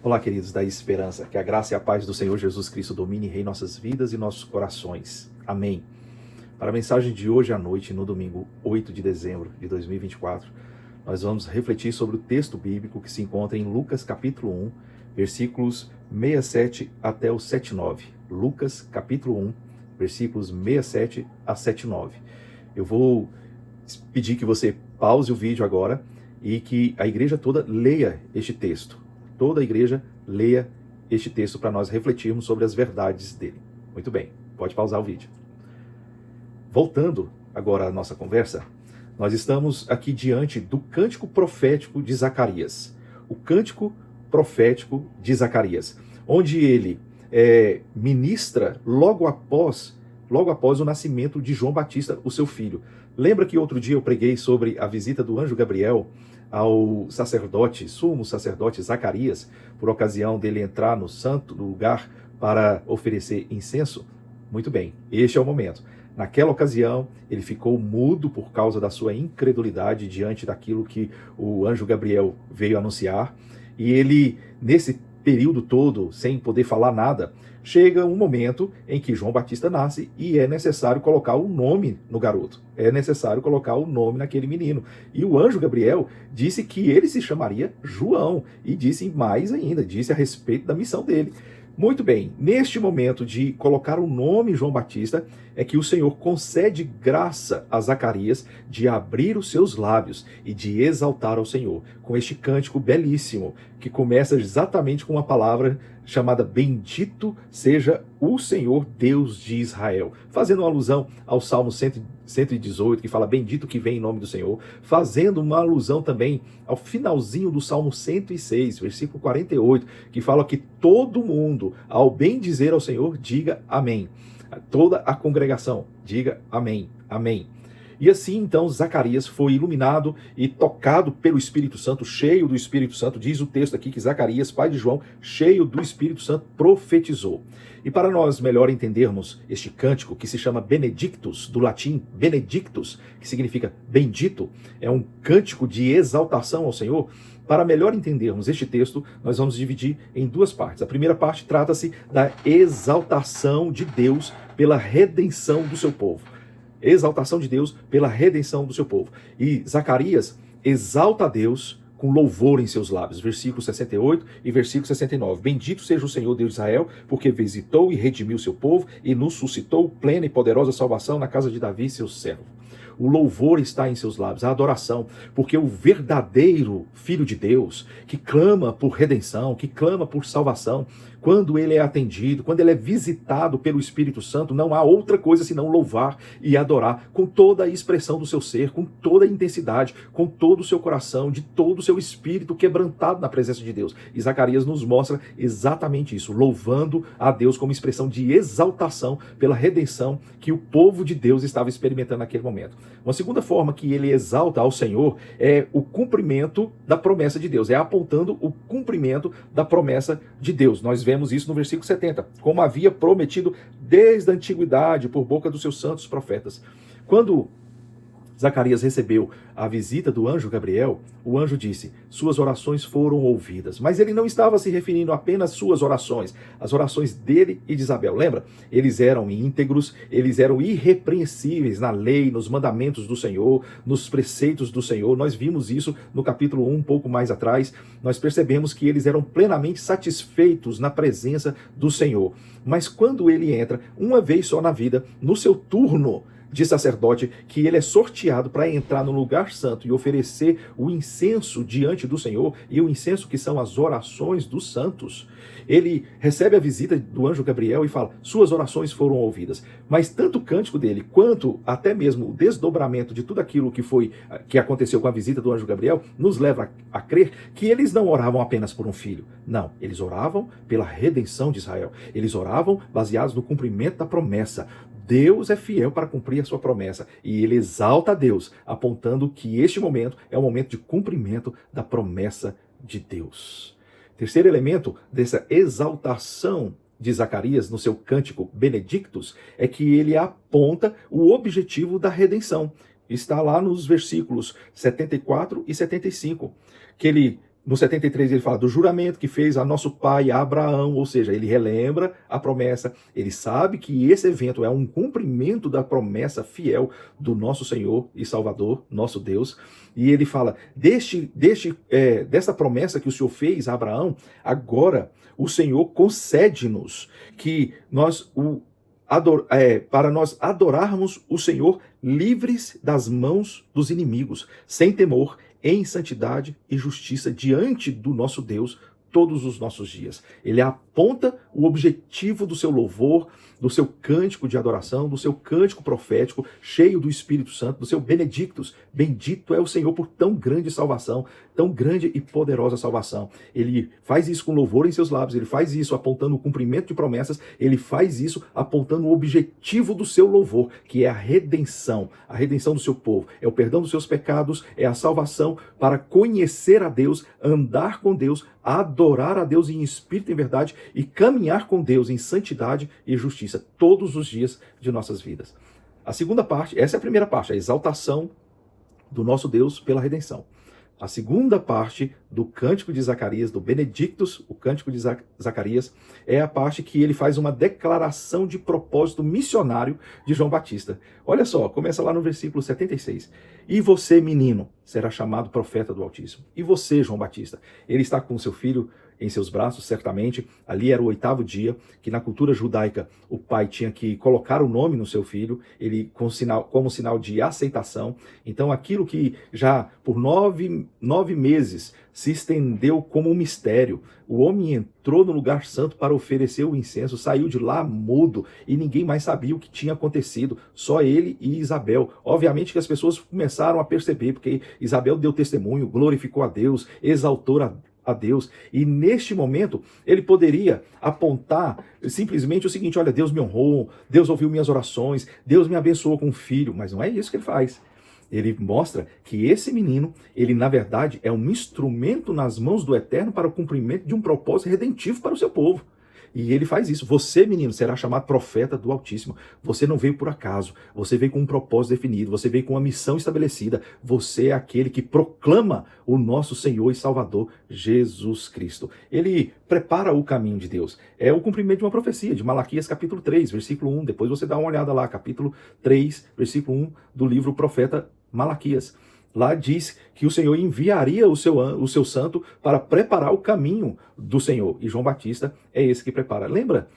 Olá, queridos da Esperança, que a graça e a paz do Senhor Jesus Cristo domine e reine nossas vidas e nossos corações. Amém. Para a mensagem de hoje à noite, no domingo 8 de dezembro de 2024, nós vamos refletir sobre o texto bíblico que se encontra em Lucas capítulo 1, versículos 67 até o 79. Lucas capítulo 1, versículos 67 a 79. Eu vou pedir que você pause o vídeo agora e que a igreja toda leia este texto. Toda a igreja leia este texto para nós refletirmos sobre as verdades dele. Muito bem, pode pausar o vídeo. Voltando agora à nossa conversa, nós estamos aqui diante do cântico profético de Zacarias. O cântico profético de Zacarias, onde ele ministra logo após o nascimento de João Batista, o seu filho. Lembra que outro dia eu preguei sobre a visita do anjo Gabriel ao sacerdote, sumo sacerdote Zacarias, por ocasião dele entrar no santo lugar para oferecer incenso? Muito bem, este é o momento. Naquela ocasião, ele ficou mudo por causa da sua incredulidade diante daquilo que o anjo Gabriel veio anunciar. E ele, nesse período todo, sem poder falar nada, chega um momento em que João Batista nasce e é necessário colocar o nome no garoto. É necessário colocar o nome naquele menino. E o anjo Gabriel disse que ele se chamaria João. E disse mais ainda, disse a respeito da missão dele. Muito bem, neste momento de colocar o nome João Batista, é que o Senhor concede graça a Zacarias de abrir os seus lábios e de exaltar ao Senhor, com este cântico belíssimo, que começa exatamente com uma palavra chamada Bendito seja o Senhor Deus de Israel, fazendo uma alusão ao Salmo 118, que fala bendito que vem em nome do Senhor, fazendo uma alusão também ao finalzinho do Salmo 106, versículo 48, que fala que todo mundo, ao bem dizer ao Senhor, diga amém. Toda a congregação, diga amém, amém. E assim, então, Zacarias foi iluminado e tocado pelo Espírito Santo, cheio do Espírito Santo. Diz o texto aqui que Zacarias, pai de João, cheio do Espírito Santo, profetizou. E para nós melhor entendermos este cântico, que se chama Benedictus, do latim Benedictus, que significa bendito, é um cântico de exaltação ao Senhor. Para melhor entendermos este texto, nós vamos dividir em duas partes. A primeira parte trata-se da exaltação de Deus pela redenção do seu povo. Exaltação de Deus pela redenção do seu povo. E Zacarias exalta a Deus com louvor em seus lábios. Versículo 68 e versículo 69. Bendito seja o Senhor Deus de Israel, porque visitou e redimiu seu povo e nos suscitou plena e poderosa salvação na casa de Davi, seu servo. O louvor está em seus lábios, a adoração, porque o verdadeiro Filho de Deus, que clama por redenção, que clama por salvação, quando ele é atendido, quando ele é visitado pelo Espírito Santo, não há outra coisa senão louvar e adorar com toda a expressão do seu ser, com toda a intensidade, com todo o seu coração, de todo o seu espírito quebrantado na presença de Deus. E Zacarias nos mostra exatamente isso, louvando a Deus como expressão de exaltação pela redenção que o povo de Deus estava experimentando naquele momento. Uma segunda forma que ele exalta ao Senhor é o cumprimento da promessa de Deus, é apontando o cumprimento da promessa de Deus. Nós vemos isso no versículo 70, como havia prometido desde a antiguidade por boca dos seus santos profetas. Quando Zacarias recebeu a visita do anjo Gabriel, o anjo disse, suas orações foram ouvidas. Mas ele não estava se referindo apenas às suas orações, as orações dele e de Isabel. Lembra? Eles eram íntegros, eles eram irrepreensíveis na lei, nos mandamentos do Senhor, nos preceitos do Senhor. Nós vimos isso no capítulo 1, um pouco mais atrás. Nós percebemos que eles eram plenamente satisfeitos na presença do Senhor. Mas quando ele entra, uma vez só na vida, no seu turno de sacerdote, que ele é sorteado para entrar no lugar santo e oferecer o incenso diante do Senhor, e o incenso que são as orações dos santos, ele recebe a visita do anjo Gabriel e fala, suas orações foram ouvidas. Mas tanto o cântico dele, quanto até mesmo o desdobramento de tudo aquilo que aconteceu com a visita do anjo Gabriel, nos leva a crer que eles não oravam apenas por um filho. Não, eles oravam pela redenção de Israel. Eles oravam baseados no cumprimento da promessa. Deus é fiel para cumprir a sua promessa, e ele exalta a Deus, apontando que este momento é o momento de cumprimento da promessa de Deus. Terceiro elemento dessa exaltação de Zacarias no seu cântico Benedictus é que ele aponta o objetivo da redenção. Está lá nos versículos 74 e 75, que ele No 73 ele fala do juramento que fez a nosso pai Abraão, ou seja, ele relembra a promessa, ele sabe que esse evento é um cumprimento da promessa fiel do nosso Senhor e Salvador, nosso Deus, e ele fala, dessa promessa que o Senhor fez a Abraão, agora o Senhor concede-nos que para nós adorarmos o Senhor livres das mãos dos inimigos, sem temor, em santidade e justiça diante do nosso Deus todos os nossos dias. Ele aponta o objetivo do seu louvor, do seu cântico de adoração, do seu cântico profético, cheio do Espírito Santo, do seu benedictus. Bendito é o Senhor por tão grande salvação, tão grande e poderosa salvação. Ele faz isso com louvor em seus lábios, ele faz isso apontando o cumprimento de promessas, ele faz isso apontando o objetivo do seu louvor, que é a redenção do seu povo, é o perdão dos seus pecados, é a salvação para conhecer a Deus, andar com Deus, adorar a Deus em espírito e em verdade e caminhar com Deus em santidade e justiça todos os dias de nossas vidas. A segunda parte, essa é a primeira parte, a exaltação do nosso Deus pela redenção. A segunda parte do Cântico de Zacarias, do Benedictus, o Cântico de Zacarias, é a parte que ele faz uma declaração de propósito missionário de João Batista. Olha só, começa lá no versículo 76. E você, menino, será chamado profeta do Altíssimo. E você, João Batista, ele está com seu filho em seus braços, certamente. Ali era o 8º dia, que na cultura judaica o pai tinha que colocar o nome no seu filho, ele como sinal de aceitação. Então aquilo que já por 9 meses se estendeu como um mistério. O homem entrou no lugar santo para oferecer o incenso, saiu de lá mudo e ninguém mais sabia o que tinha acontecido, só ele e Isabel. Obviamente que as pessoas começaram a perceber, porque Isabel deu testemunho, glorificou a Deus, exaltou a Deus, e neste momento ele poderia apontar simplesmente o seguinte: olha, Deus me honrou, Deus ouviu minhas orações, Deus me abençoou com um filho, mas não é isso que ele faz. Ele mostra que esse menino, ele na verdade é um instrumento nas mãos do Eterno para o cumprimento de um propósito redentivo para o seu povo. E ele faz isso. Você, menino, será chamado profeta do Altíssimo. Você não veio por acaso. Você veio com um propósito definido. Você veio com uma missão estabelecida. Você é aquele que proclama o nosso Senhor e Salvador, Jesus Cristo. Ele prepara o caminho de Deus. É o cumprimento de uma profecia, de Malaquias capítulo 3, versículo 1. Depois você dá uma olhada lá, capítulo 3, versículo 1 do livro Profeta Malaquias. Lá diz que o Senhor enviaria o seu santo para preparar o caminho do Senhor. E João Batista é esse que prepara. Lembra?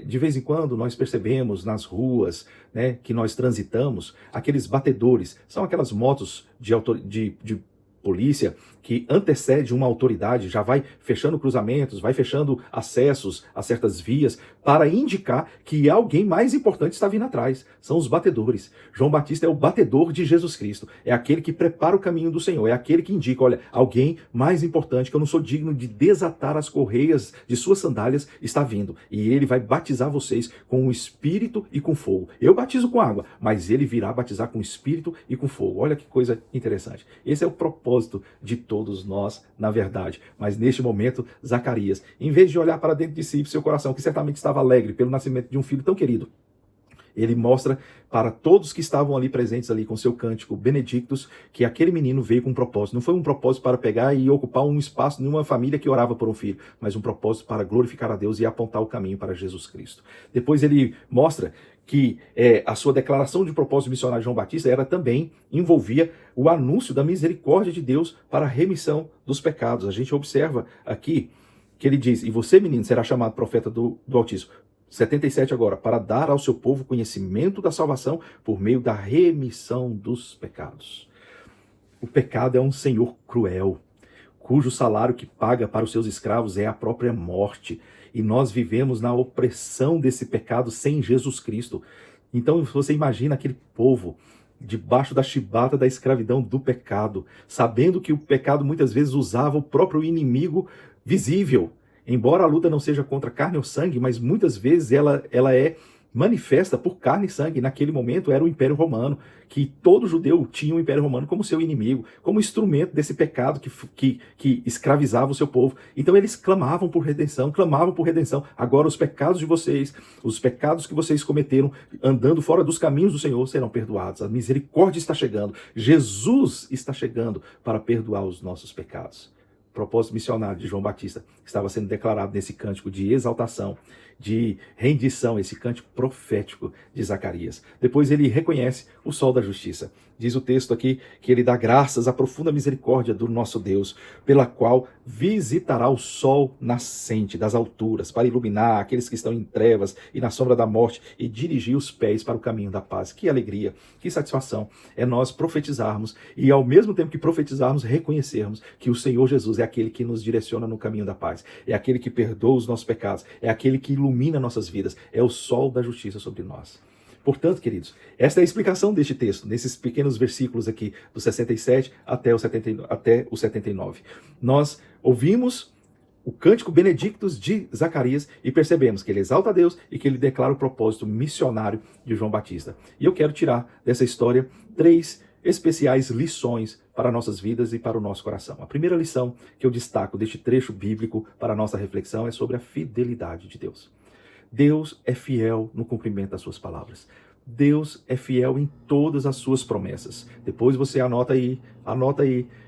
De vez em quando nós percebemos nas ruas, né, que nós transitamos, aqueles batedores. São aquelas motos de polícia que antecede uma autoridade, já vai fechando cruzamentos, vai fechando acessos a certas vias para indicar que alguém mais importante está vindo atrás. São os batedores. João Batista é o batedor de Jesus Cristo. É aquele que prepara o caminho do Senhor. É aquele que indica, olha, alguém mais importante que eu não sou digno de desatar as correias de suas sandálias está vindo. E ele vai batizar vocês com o Espírito e com fogo. Eu batizo com água, mas ele virá batizar com Espírito e com fogo. Olha que coisa interessante. Esse é o propósito de todos nós, na verdade. Mas neste momento, Zacarias, em vez de olhar para dentro de si, seu coração, que certamente estava alegre pelo nascimento de um filho tão querido, ele mostra para todos que estavam ali presentes ali com seu cântico Benedictus, que aquele menino veio com um propósito. Não foi um propósito para pegar e ocupar um espaço em uma família que orava por um filho, mas um propósito para glorificar a Deus e apontar o caminho para Jesus Cristo. Depois ele mostra que a sua declaração de propósito missionário de João Batista envolvia o anúncio da misericórdia de Deus para a remissão dos pecados. A gente observa aqui que ele diz: e você, menino, será chamado profeta do Altíssimo. 77 agora, para dar ao seu povo conhecimento da salvação por meio da remissão dos pecados. O pecado é um senhor cruel, cujo salário que paga para os seus escravos é a própria morte. E nós vivemos na opressão desse pecado sem Jesus Cristo. Então você imagina aquele povo debaixo da chibata da escravidão do pecado, sabendo que o pecado muitas vezes usava o próprio inimigo visível. Embora a luta não seja contra carne ou sangue, mas muitas vezes ela é manifesta por carne e sangue. Naquele momento era o Império Romano, que todo judeu tinha o Império Romano como seu inimigo, como instrumento desse pecado que escravizava o seu povo. Então eles clamavam por redenção. Agora os pecados de vocês, os pecados que vocês cometeram andando fora dos caminhos do Senhor serão perdoados. A misericórdia está chegando. Jesus está chegando para perdoar os nossos pecados. propósito missionário de João Batista estava sendo declarado nesse cântico de exaltação, de rendição, esse cântico profético de Zacarias. Depois ele reconhece o sol da justiça. Diz o texto aqui que ele dá graças à profunda misericórdia do nosso Deus, pela qual visitará o sol nascente das alturas, para iluminar aqueles que estão em trevas e na sombra da morte, e dirigir os pés para o caminho da paz. Que alegria, que satisfação é nós profetizarmos e, ao mesmo tempo que profetizarmos, reconhecermos que o Senhor Jesus é aquele que nos direciona no caminho da paz, é aquele que perdoa os nossos pecados, é aquele que ilumina nossas vidas, é o sol da justiça sobre nós. Portanto, queridos, esta é a explicação deste texto, nesses pequenos versículos aqui, do 67 até o 79. Nós ouvimos o cântico Benedictus de Zacarias e percebemos que ele exalta a Deus e que ele declara o propósito missionário de João Batista. E eu quero tirar dessa história 3 especiais lições para nossas vidas e para o nosso coração. A primeira lição que eu destaco deste trecho bíblico para a nossa reflexão é sobre a fidelidade de Deus. Deus é fiel no cumprimento das suas palavras. Deus é fiel em todas as suas promessas. Depois você anota aí,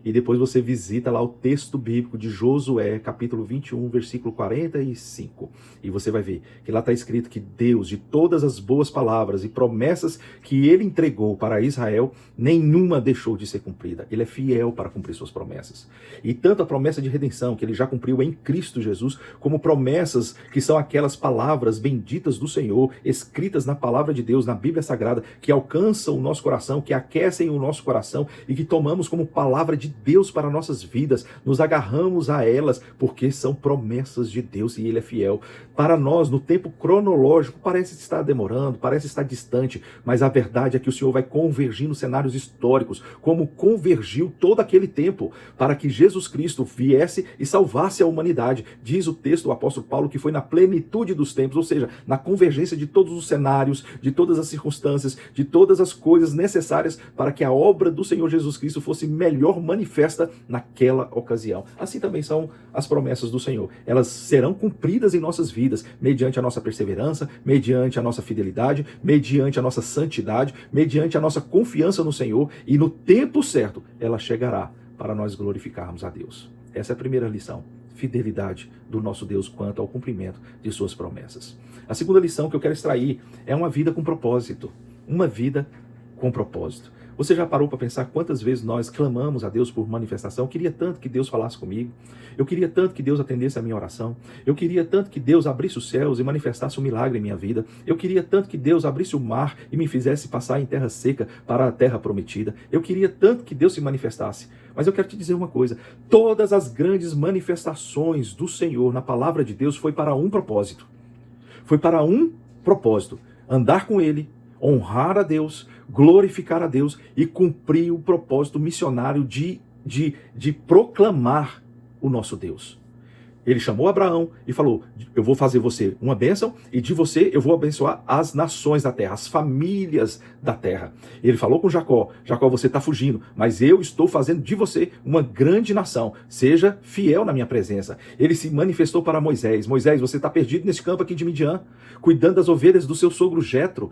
e depois você visita lá o texto bíblico de Josué, capítulo 21, versículo 45. E você vai ver que lá está escrito que Deus, de todas as boas palavras e promessas que ele entregou para Israel, nenhuma deixou de ser cumprida. Ele é fiel para cumprir suas promessas. E tanto a promessa de redenção, que ele já cumpriu em Cristo Jesus, como promessas que são aquelas palavras benditas do Senhor, escritas na palavra de Deus, na Bíblia Sagrada, que alcançam o nosso coração, que aquecem o nosso coração e que tomamos como palavra de Deus para nossas vidas, nos agarramos a elas, porque são promessas de Deus e ele é fiel. Para nós, no tempo cronológico, parece estar demorando, parece estar distante, mas a verdade é que o Senhor vai convergir nos cenários históricos, como convergiu todo aquele tempo, para que Jesus Cristo viesse e salvasse a humanidade. Diz o texto do apóstolo Paulo que foi na plenitude dos tempos, ou seja, na convergência de todos os cenários, de todas as circunstâncias, de todas as coisas necessárias para que a obra do Senhor Jesus Cristo fosse melhor manifesta naquela ocasião. Assim também são as promessas do Senhor. Elas serão cumpridas em nossas vidas, mediante a nossa perseverança, mediante a nossa fidelidade, mediante a nossa santidade, mediante a nossa confiança no Senhor, e no tempo certo ela chegará para nós glorificarmos a Deus. Essa é a primeira lição. Fidelidade do nosso Deus quanto ao cumprimento de suas promessas. A segunda lição que eu quero extrair é uma vida com propósito. Uma vida com propósito. Você já parou para pensar quantas vezes nós clamamos a Deus por manifestação? Eu queria tanto que Deus falasse comigo. Eu queria tanto que Deus atendesse a minha oração. Eu queria tanto que Deus abrisse os céus e manifestasse um milagre em minha vida. Eu queria tanto que Deus abrisse o mar e me fizesse passar em terra seca para a terra prometida. Eu queria tanto que Deus se manifestasse. Mas eu quero te dizer uma coisa. Todas as grandes manifestações do Senhor na palavra de Deus foi para um propósito. Foi para um propósito. Andar com Ele, honrar a Deus, glorificar a Deus e cumprir o propósito missionário de proclamar o nosso Deus. Ele chamou Abraão e falou: eu vou fazer você uma bênção e de você eu vou abençoar as nações da terra, as famílias da terra. Ele falou com Jacó: Jacó, você está fugindo, mas eu estou fazendo de você uma grande nação. Seja fiel na minha presença. Ele se manifestou para Moisés: Moisés, você está perdido nesse campo aqui de Midian, cuidando das ovelhas do seu sogro Jetro.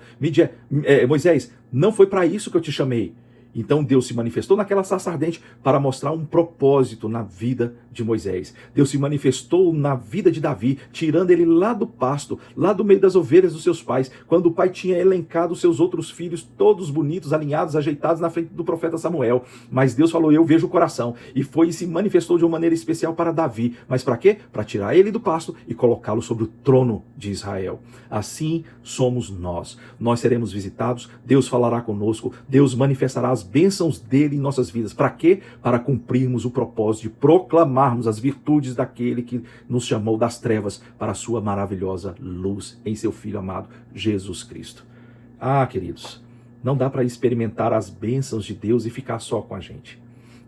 Moisés, não foi para isso que eu te chamei. Então Deus se manifestou naquela sarça ardente para mostrar um propósito na vida de Moisés. Deus se manifestou na vida de Davi, tirando ele lá do pasto, lá do meio das ovelhas dos seus pais, quando o pai tinha elencado os seus outros filhos, todos bonitos, alinhados, ajeitados na frente do profeta Samuel. Mas Deus falou: eu vejo o coração. E foi e se manifestou de uma maneira especial para Davi. Mas para quê? Para tirar ele do pasto e colocá-lo sobre o trono de Israel. Assim somos nós. Nós seremos visitados, Deus falará conosco, Deus manifestará as bênçãos dele em nossas vidas. Para quê? Para cumprirmos o propósito de proclamarmos as virtudes daquele que nos chamou das trevas para a sua maravilhosa luz em seu Filho amado, Jesus Cristo. Ah, queridos, não dá para experimentar as bênçãos de Deus e ficar só com a gente.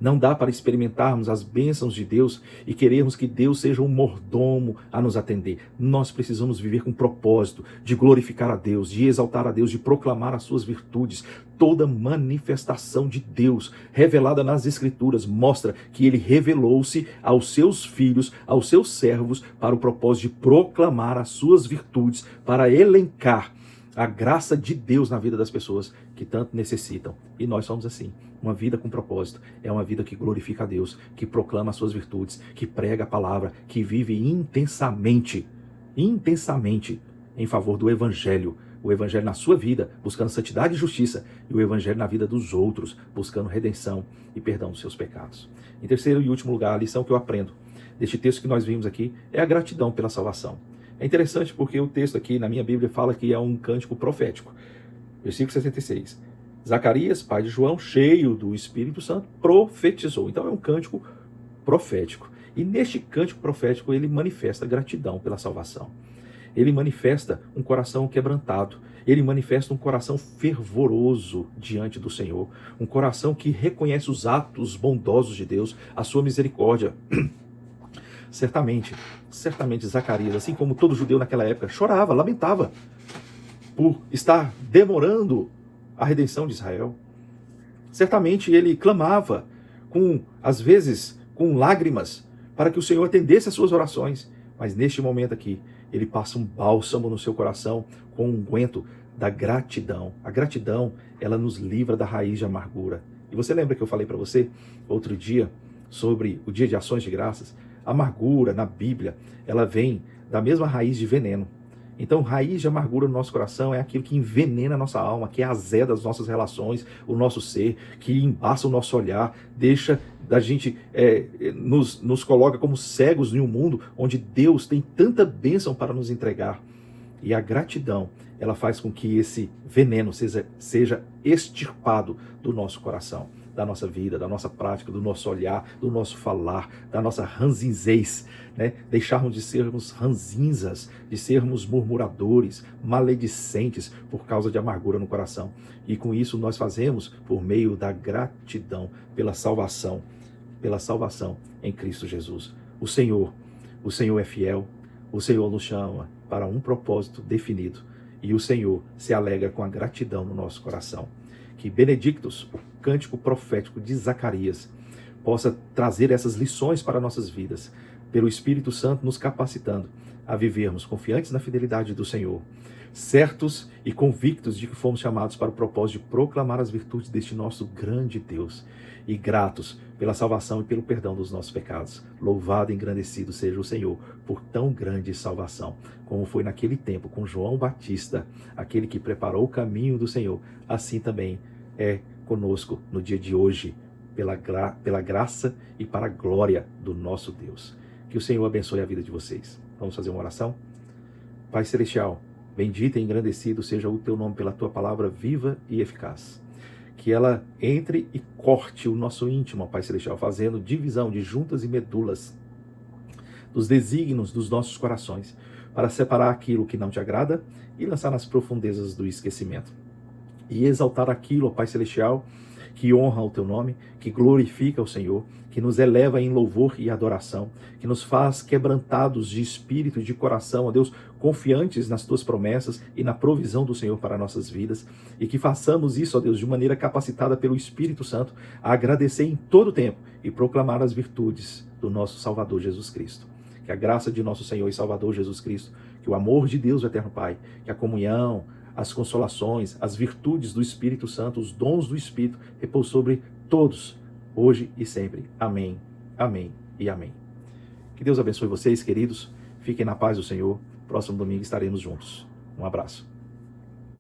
Não dá para experimentarmos as bênçãos de Deus e querermos que Deus seja um mordomo a nos atender. Nós precisamos viver com propósito de glorificar a Deus, de exaltar a Deus, de proclamar as suas virtudes. Toda manifestação de Deus revelada nas Escrituras mostra que Ele revelou-se aos seus filhos, aos seus servos, para o propósito de proclamar as suas virtudes, para elencar a graça de Deus na vida das pessoas que tanto necessitam. E nós somos assim. Uma vida com propósito é uma vida que glorifica a Deus, que proclama as suas virtudes, que prega a palavra, que vive intensamente em favor do Evangelho. O Evangelho na sua vida, buscando santidade e justiça, e o Evangelho na vida dos outros, buscando redenção e perdão dos seus pecados. Em terceiro e último lugar, a lição que eu aprendo deste texto que nós vimos aqui é a gratidão pela salvação. É interessante porque o texto aqui na minha Bíblia fala que é um cântico profético. Versículo 66. Zacarias, pai de João, cheio do Espírito Santo, profetizou. Então é um cântico profético. E neste cântico profético ele manifesta gratidão pela salvação. Ele manifesta um coração quebrantado. Ele manifesta um coração fervoroso diante do Senhor. Um coração que reconhece os atos bondosos de Deus, a sua misericórdia. Certamente Zacarias, assim como todo judeu naquela época, chorava, lamentava por estar demorando a redenção de Israel. Certamente ele clamava, às vezes com lágrimas, para que o Senhor atendesse às suas orações. Mas neste momento aqui, ele passa um bálsamo no seu coração com um unguento da gratidão. A gratidão, ela nos livra da raiz de amargura. E você lembra que eu falei para você outro dia sobre o dia de ações de graças? A amargura na Bíblia, ela vem da mesma raiz de veneno. Então, raiz de amargura no nosso coração é aquilo que envenena a nossa alma, que azeda as nossas relações, o nosso ser, que embaça o nosso olhar, deixa da gente, nos coloca como cegos em um mundo onde Deus tem tanta bênção para nos entregar. E a gratidão, ela faz com que esse veneno seja extirpado do nosso coração, da nossa vida, da nossa prática, do nosso olhar, do nosso falar, da nossa ranzinzez, né? Deixarmos de sermos ranzinzas, de sermos murmuradores, maledicentes por causa de amargura no coração. E com isso nós fazemos por meio da gratidão pela salvação em Cristo Jesus. O Senhor é fiel, o Senhor nos chama para um propósito definido e o Senhor se alegra com a gratidão no nosso coração. Que Benedictus, o cântico profético de Zacarias, possa trazer essas lições para nossas vidas, pelo Espírito Santo nos capacitando a vivermos confiantes na fidelidade do Senhor, certos e convictos de que fomos chamados para o propósito de proclamar as virtudes deste nosso grande Deus e gratos pela salvação e pelo perdão dos nossos pecados. Louvado e engrandecido seja o Senhor por tão grande salvação, como foi naquele tempo com João Batista, aquele que preparou o caminho do Senhor, assim também é conosco no dia de hoje, pela graça e para a glória do nosso Deus. Que o Senhor abençoe a vida de vocês. Vamos fazer uma oração? Pai Celestial, bendito e engrandecido seja o teu nome pela tua palavra viva e eficaz. Que ela entre e corte o nosso íntimo, Pai Celestial, fazendo divisão de juntas e medulas dos desígnios dos nossos corações, para separar aquilo que não te agrada e lançar nas profundezas do esquecimento. E exaltar aquilo, ó Pai Celestial, que honra o teu nome, que glorifica o Senhor, que nos eleva em louvor e adoração, que nos faz quebrantados de espírito e de coração, ó Deus, confiantes nas tuas promessas e na provisão do Senhor para nossas vidas, e que façamos isso, ó Deus, de maneira capacitada pelo Espírito Santo, a agradecer em todo o tempo e proclamar as virtudes do nosso Salvador Jesus Cristo. Que a graça de nosso Senhor e Salvador Jesus Cristo, que o amor de Deus, o Eterno Pai, que a comunhão, as consolações, as virtudes do Espírito Santo, os dons do Espírito, repousem sobre todos, hoje e sempre. Amém, amém e amém. Que Deus abençoe vocês, queridos. Fiquem na paz do Senhor. Próximo domingo estaremos juntos. Um abraço.